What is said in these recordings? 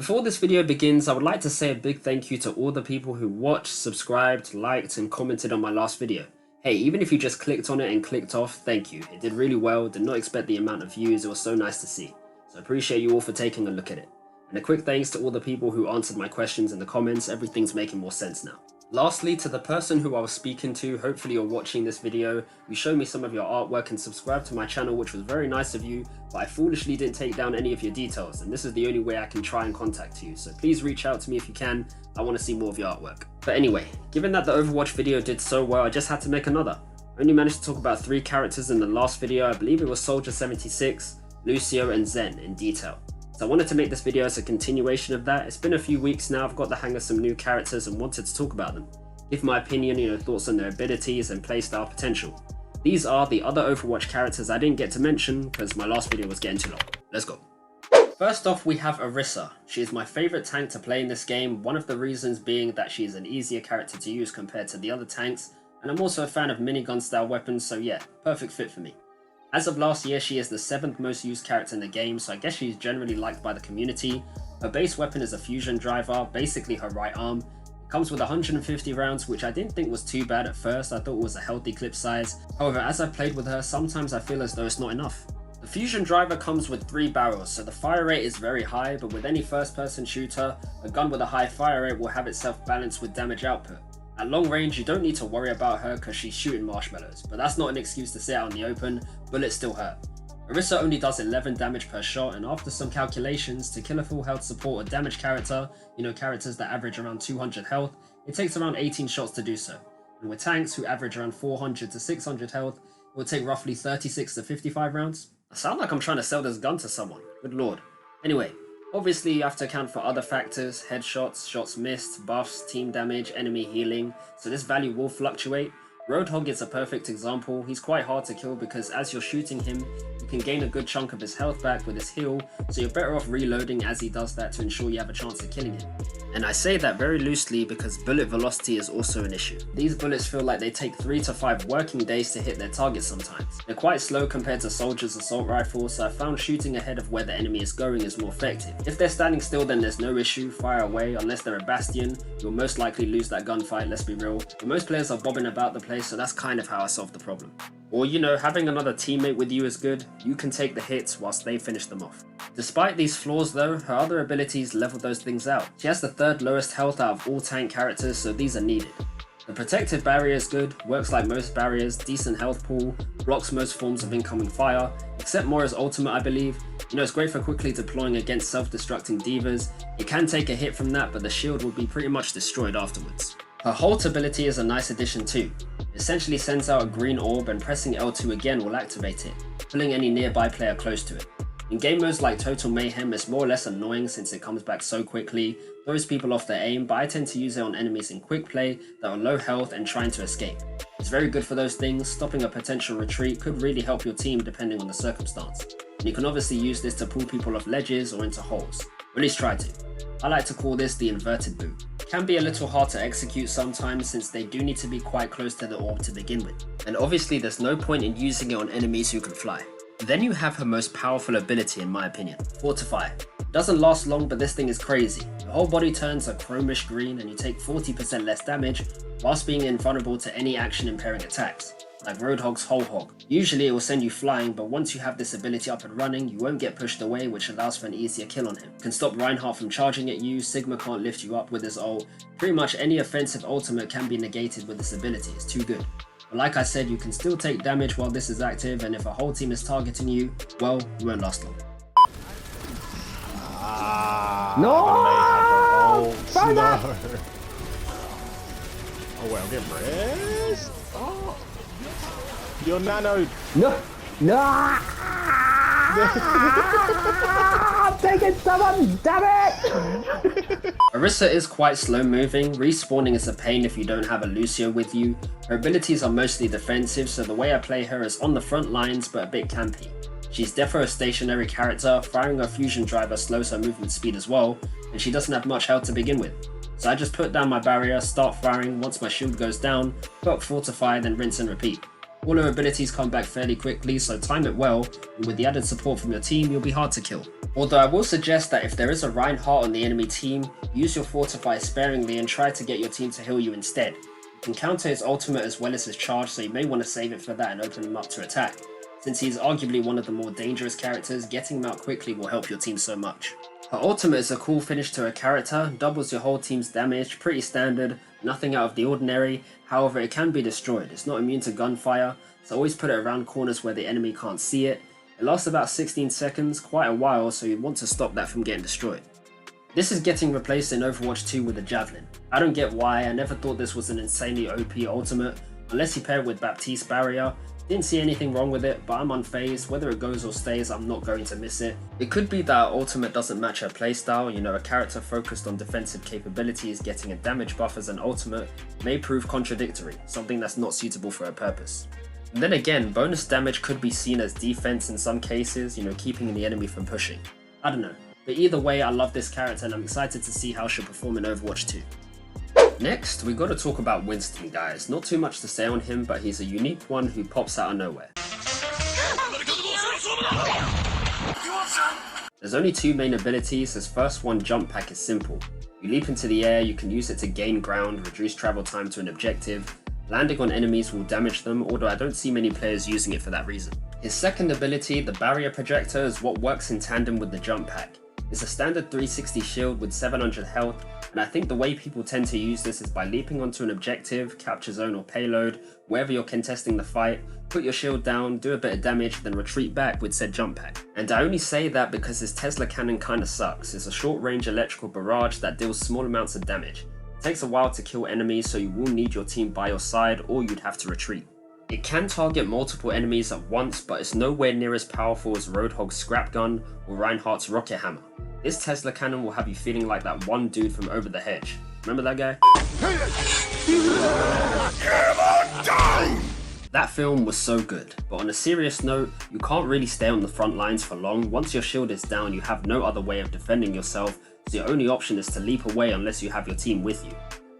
Before this video begins, I would like to say a big thank you to all the people who watched, subscribed, liked, and commented on my last video. Hey, even if you just clicked on it and clicked off, thank you. It did really well, did not expect the amount of views, it was so nice to see. So I appreciate you all for taking a look at it. And a quick thanks to all the people who answered my questions in the comments, everything's making more sense now. Lastly, to the person who I was speaking to, hopefully you're watching this video, you showed me some of your artwork and subscribed to my channel, which was very nice of you, but I foolishly didn't take down any of your details, and this is the only way I can try and contact you, so please reach out to me if you can. I want to see more of your artwork. But anyway, given that the Overwatch video did so well, I just had to make another. I only managed to talk about 3 characters in the last video. I believe it was Soldier 76, Lucio, and Zen in detail. So I wanted to make this video as a continuation of that. It's been a few weeks now, I've got the hang of some new characters and wanted to talk about them. Give my opinion, thoughts on their abilities and playstyle potential. These are the other Overwatch characters I didn't get to mention because my last video was getting too long. Let's go. First off, we have Arisa. She is my favourite tank to play in this game, one of the reasons being that she is an easier character to use compared to the other tanks, and I'm also a fan of minigun style weapons, so yeah, perfect fit for me. As of last year, she is the 7th most used character in the game, so I guess she's generally liked by the community. Her base weapon is a fusion driver, basically her right arm. It comes with 150 rounds, which I didn't think was too bad at first. I thought it was a healthy clip size. However, as I've played with her, sometimes I feel as though it's not enough. The fusion driver comes with 3 barrels, so the fire rate is very high, but with any first person shooter, a gun with a high fire rate will have itself balanced with damage output. At long range, you don't need to worry about her because she's shooting marshmallows, but that's not an excuse to sit out in the open. Bullets still hurt. Arisa only does 11 damage per shot, and after some calculations, to kill a full health support or damage character, characters that average around 200 health, it takes around 18 shots to do so. And with tanks who average around 400 to 600 health, it will take roughly 36 to 55 rounds. I sound like I'm trying to sell this gun to someone, good lord. Anyway, obviously you have to account for other factors, headshots, shots missed, buffs, team damage, enemy healing, so this value will fluctuate. Roadhog is a perfect example. He's quite hard to kill because as you're shooting him, you can gain a good chunk of his health back with his heal, so you're better off reloading as he does that to ensure you have a chance at killing him. And I say that very loosely because bullet velocity is also an issue. These bullets feel like they take 3 to 5 working days to hit their target sometimes. They're quite slow compared to Soldier's assault rifle, so I found shooting ahead of where the enemy is going is more effective. If they're standing still, then there's no issue, fire away. Unless they're a Bastion, you'll most likely lose that gunfight, let's be real. But most players are bobbing about the place, so that's kind of how I solve the problem. Or having another teammate with you is good. You can take the hits whilst they finish them off. Despite these flaws though, her other abilities level those things out. She has the 3rd lowest health out of all tank characters, so these are needed. The protective barrier is good, works like most barriers, decent health pool, blocks most forms of incoming fire, except Moira's ultimate I believe. It's great for quickly deploying against self-destructing divas. It can take a hit from that, but the shield will be pretty much destroyed afterwards. Her Halt ability is a nice addition too. It essentially sends out a green orb and pressing L2 again will activate it, pulling any nearby player close to it. In game modes like Total Mayhem, it's more or less annoying since it comes back so quickly, throws people off their aim, but I tend to use it on enemies in quick play that are low health and trying to escape. It's very good for those things. Stopping a potential retreat could really help your team depending on the circumstance. And you can obviously use this to pull people off ledges or into holes, or at least try to. I like to call this the inverted boot. It can be a little hard to execute sometimes since they do need to be quite close to the orb to begin with. And obviously there's no point in using it on enemies who can fly. Then you have her most powerful ability in my opinion, Fortify. It doesn't last long, but this thing is crazy. Your whole body turns a chromish green and you take 40% less damage whilst being invulnerable to any action impairing attacks, like Roadhog's Whole Hog. Usually it will send you flying, but once you have this ability up and running, you won't get pushed away, which allows for an easier kill on him. Can stop Reinhardt from charging at you, Sigma can't lift you up with his ult. Pretty much any offensive ultimate can be negated with this ability, it's too good. But like I said, you can still take damage while this is active, and if a whole team is targeting you, well, you won't last long. No! No! Oh well, get rest. Oh. You're nanoed. No! No! Take it, someone! Damn it! Arisa is quite slow moving. Respawning is a pain if you don't have a Lucio with you. Her abilities are mostly defensive, so the way I play her is on the front lines but a bit campy. She's defo a stationary character, firing her fusion driver slows her movement speed as well, and she doesn't have much health to begin with. So I just put down my barrier, start firing, once my shield goes down, put up Fortify, then rinse and repeat. All her abilities come back fairly quickly, so time it well, and with the added support from your team, you'll be hard to kill. Although I will suggest that if there is a Reinhardt on the enemy team, use your Fortify sparingly and try to get your team to heal you instead. You can counter his ultimate as well as his charge, so you may want to save it for that and open him up to attack. Since he is arguably one of the more dangerous characters, getting him out quickly will help your team so much. Her ultimate is a cool finish to her character, doubles your whole team's damage, pretty standard, nothing out of the ordinary. However, it can be destroyed. It's not immune to gunfire, so always put it around corners where the enemy can't see it. It lasts about 16 seconds, quite a while, so you'd want to stop that from getting destroyed. This is getting replaced in Overwatch 2 with a Javelin. I don't get why, I never thought this was an insanely OP ultimate, unless you pair it with Baptiste Barrier. Didn't see anything wrong with it, but I'm unfazed. Whether it goes or stays, I'm not going to miss it. It could be that our ultimate doesn't match her playstyle. You know, a character focused on defensive capabilities getting a damage buff as an ultimate may prove contradictory, something that's not suitable for her purpose. And then again, bonus damage could be seen as defense in some cases, you know, keeping the enemy from pushing. I don't know. But either way, I love this character and I'm excited to see how she'll perform in Overwatch 2. Next, we got to talk about Winston, guys. Not too much to say on him, but he's a unique one who pops out of nowhere. There's only two main abilities. His first one, Jump Pack, is simple. You leap into the air, you can use it to gain ground, reduce travel time to an objective. Landing on enemies will damage them, although I don't see many players using it for that reason. His second ability, the Barrier Projector, is what works in tandem with the Jump Pack. It's a standard 360 shield with 700 health, and I think the way people tend to use this is by leaping onto an objective, capture zone or payload, wherever you're contesting the fight, put your shield down, do a bit of damage, then retreat back with said jump pack. And I only say that because his Tesla cannon kinda sucks. It's a short range electrical barrage that deals small amounts of damage. It takes a while to kill enemies, so you will need your team by your side or you'd have to retreat. It can target multiple enemies at once, but it's nowhere near as powerful as Roadhog's Scrap Gun or Reinhardt's Rocket Hammer. This Tesla cannon will have you feeling like that one dude from Over the Hedge. Remember that guy? That film was so good, but on a serious note, you can't really stay on the front lines for long. Once your shield is down, you have no other way of defending yourself, so your only option is to leap away unless you have your team with you.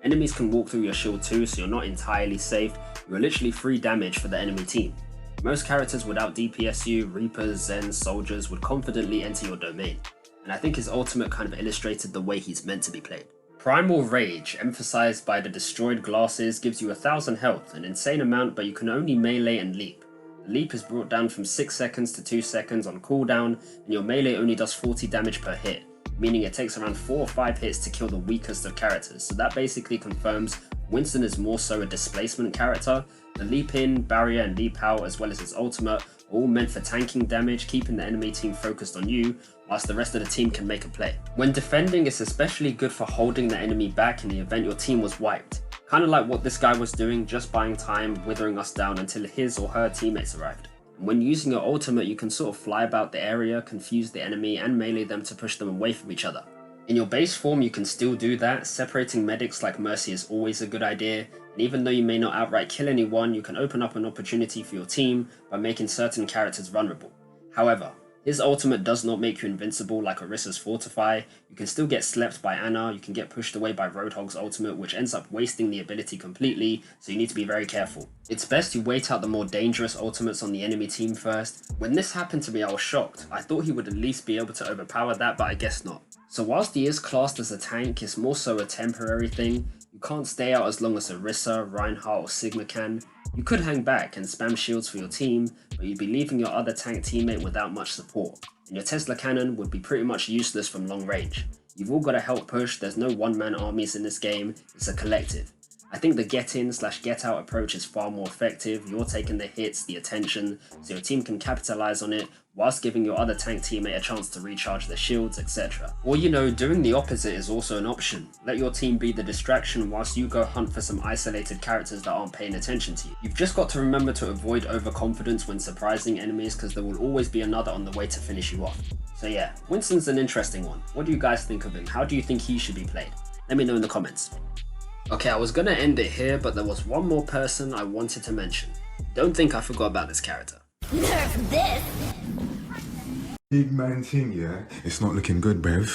Enemies can walk through your shield too, so you're not entirely safe. You're literally free damage for the enemy team. Most characters without DPSU, Reapers, Zens, Soldiers would confidently enter your domain, and I think his ultimate kind of illustrated the way he's meant to be played. Primal Rage, emphasized by the destroyed glasses, gives you 1000 health, an insane amount, but you can only melee and leap. The leap is brought down from 6 seconds to 2 seconds on cooldown, and your melee only does 40 damage per hit, meaning it takes around 4 or 5 hits to kill the weakest of characters, so that basically confirms Winston is more so a displacement character. The leap in, barrier and leap out, as well as his ultimate, are all meant for tanking damage, keeping the enemy team focused on you, whilst the rest of the team can make a play. When defending, it's especially good for holding the enemy back in the event your team was wiped. Kinda like what this guy was doing, just buying time, withering us down until his or her teammates arrived. And when using your ultimate, you can sort of fly about the area, confuse the enemy, and melee them to push them away from each other. In your base form, you can still do that. Separating medics like Mercy is always a good idea, and even though you may not outright kill anyone, you can open up an opportunity for your team by making certain characters vulnerable. However, his ultimate does not make you invincible like Arisa's Fortify. You can still get slept by Ana, you can get pushed away by Roadhog's ultimate, which ends up wasting the ability completely, so you need to be very careful. It's best you wait out the more dangerous ultimates on the enemy team first. When this happened to me, I was shocked. I thought he would at least be able to overpower that, but I guess not. So whilst he is classed as a tank, it's more so a temporary thing. You can't stay out as long as Arisa, Reinhardt or Sigma can. You could hang back and spam shields for your team, but you'd be leaving your other tank teammate without much support, and your Tesla cannon would be pretty much useless from long range. You've all got to help push, there's no one-man armies in this game, it's a collective. I think the get-in/get-out approach is far more effective. You're taking the hits, the attention, so your team can capitalize on it, whilst giving your other tank teammate a chance to recharge their shields, etc. Or you know, doing the opposite is also an option. Let your team be the distraction whilst you go hunt for some isolated characters that aren't paying attention to you. You've just got to remember to avoid overconfidence when surprising enemies, because there will always be another on the way to finish you off. So yeah, Winston's an interesting one. What do you guys think of him? How do you think he should be played? Let me know in the comments. Okay, I was gonna end it here, but there was one more person I wanted to mention. Don't think I forgot about this character. Nerf this! Big man thing, yeah? It's not looking good, bruv.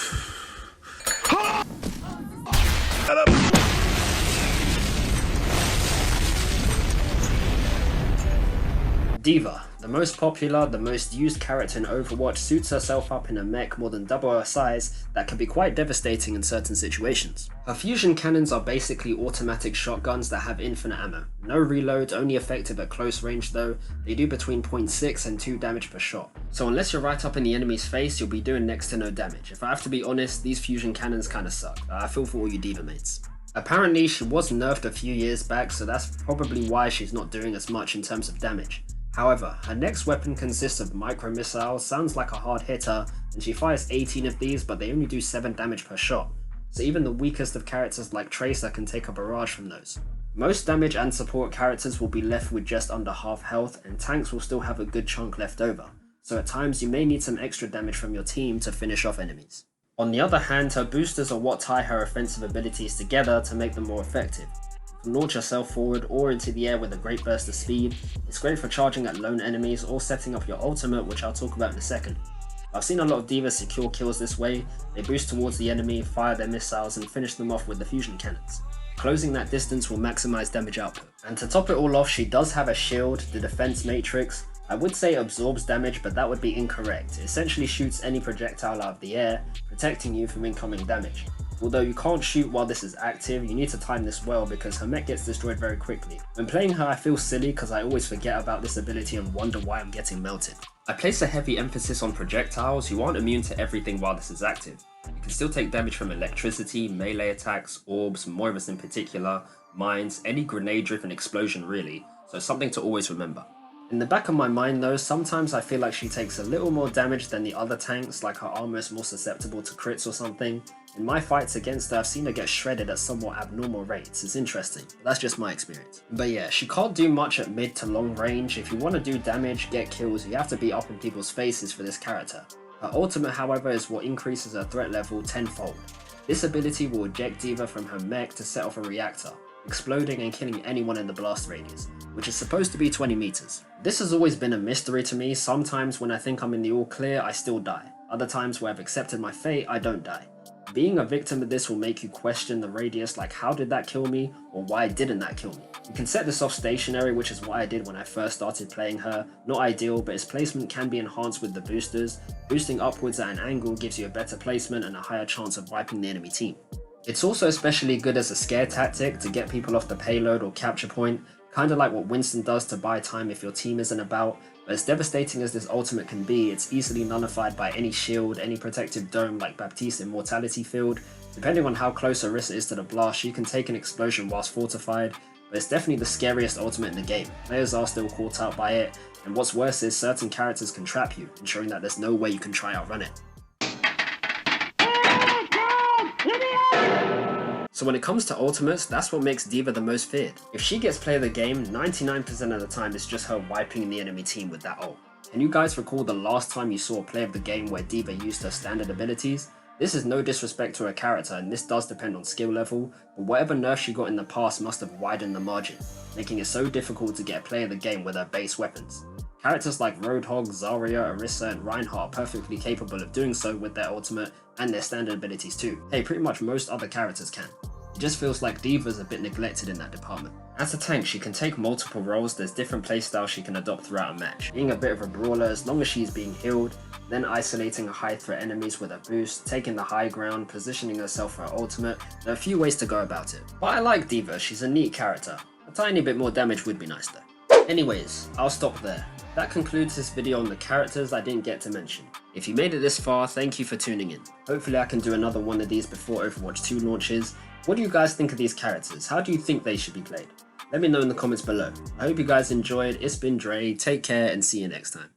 Diva, the most popular, the most used character in Overwatch, suits herself up in a mech more than double her size that can be quite devastating in certain situations. Her fusion cannons are basically automatic shotguns that have infinite ammo. No reload, only effective at close range though. They do between 0.6 and 2 damage per shot. So unless you're right up in the enemy's face, you'll be doing next to no damage. If I have to be honest, these fusion cannons kinda suck. I feel for all you Diva mates. Apparently she was nerfed a few years back, so that's probably why she's not doing as much in terms of damage. However, her next weapon consists of micro missiles, sounds like a hard hitter, and she fires 18 of these, but they only do 7 damage per shot. So even the weakest of characters like Tracer can take a barrage from those. Most damage and support characters will be left with just under half health, and tanks will still have a good chunk left over. So at times you may need some extra damage from your team to finish off enemies. On the other hand, her boosters are what tie her offensive abilities together to make them more effective. You can launch yourself forward or into the air with a great burst of speed. It's great for charging at lone enemies or setting up your ultimate, which I'll talk about in a second. I've seen a lot of Divas secure kills this way. They boost towards the enemy, fire their missiles and finish them off with the fusion cannons. Closing that distance will maximize damage output. And to top it all off, she does have a shield, the defense matrix. I would say it absorbs damage, but that would be incorrect. It essentially shoots any projectile out of the air, protecting you from incoming damage. Although you can't shoot while this is active, you need to time this well because her mech gets destroyed very quickly. When playing her, I feel silly because I always forget about this ability and wonder why I'm getting melted. I place a heavy emphasis on projectiles. You aren't immune to everything while this is active. You can still take damage from electricity, melee attacks, orbs, Moivus in particular, mines, any grenade-driven explosion really, so something to always remember. In the back of my mind though, sometimes I feel like she takes a little more damage than the other tanks, like her armor is more susceptible to crits or something. In my fights against her, I've seen her get shredded at somewhat abnormal rates. It's interesting, but that's just my experience. But yeah, she can't do much at mid to long range. If you want to do damage, get kills, you have to be up in people's faces for this character. Her ultimate, however, is what increases her threat level tenfold. This ability will eject Diva from her mech to set off a reactor, exploding and killing anyone in the blast radius, which is supposed to be 20 meters. This has always been a mystery to me. Sometimes when I think I'm in the all clear, I still die. Other times where I've accepted my fate, I don't die. Being a victim of this will make you question the radius, like how did that kill me, or why didn't that kill me? You can set this off stationary, which is what I did when I first started playing her. Not ideal, but its placement can be enhanced with the boosters. Boosting upwards at an angle gives you a better placement and a higher chance of wiping the enemy team. It's also especially good as a scare tactic to get people off the payload or capture point, kinda like what Winston does to buy time if your team isn't about. But as devastating as this ultimate can be, it's easily nullified by any shield, any protective dome like Baptiste's Immortality Field. Depending on how close Arisa is to the blast, she can take an explosion whilst fortified, but it's definitely the scariest ultimate in the game. Players are still caught out by it, and what's worse is certain characters can trap you, ensuring that there's no way you can try outrun it. So when it comes to ultimates, that's what makes Diva the most feared. If she gets play of the game, 99% of the time it's just her wiping the enemy team with that ult. Can you guys recall the last time you saw a play of the game where Diva used her standard abilities? This is no disrespect to her character, and this does depend on skill level, but whatever nerf she got in the past must have widened the margin, making it so difficult to get play of the game with her base weapons. Characters like Roadhog, Zarya, Arisa, and Reinhardt are perfectly capable of doing so with their ultimate and their standard abilities too. Hey, pretty much most other characters can. It just feels like Diva's a bit neglected in that department. As a tank, she can take multiple roles. There's different playstyles she can adopt throughout a match. Being a bit of a brawler as long as she's being healed, then isolating high threat enemies with a boost, taking the high ground, positioning herself for her ultimate. There are a few ways to go about it. But I like Diva, she's a neat character. A tiny bit more damage would be nice though. Anyways, I'll stop there. That concludes this video on the characters I didn't get to mention. If you made it this far, thank you for tuning in. Hopefully I can do another one of these before Overwatch 2 launches. What do you guys think of these characters? How do you think they should be played? Let me know in the comments below. I hope you guys enjoyed. It's been Dre, take care and see you next time.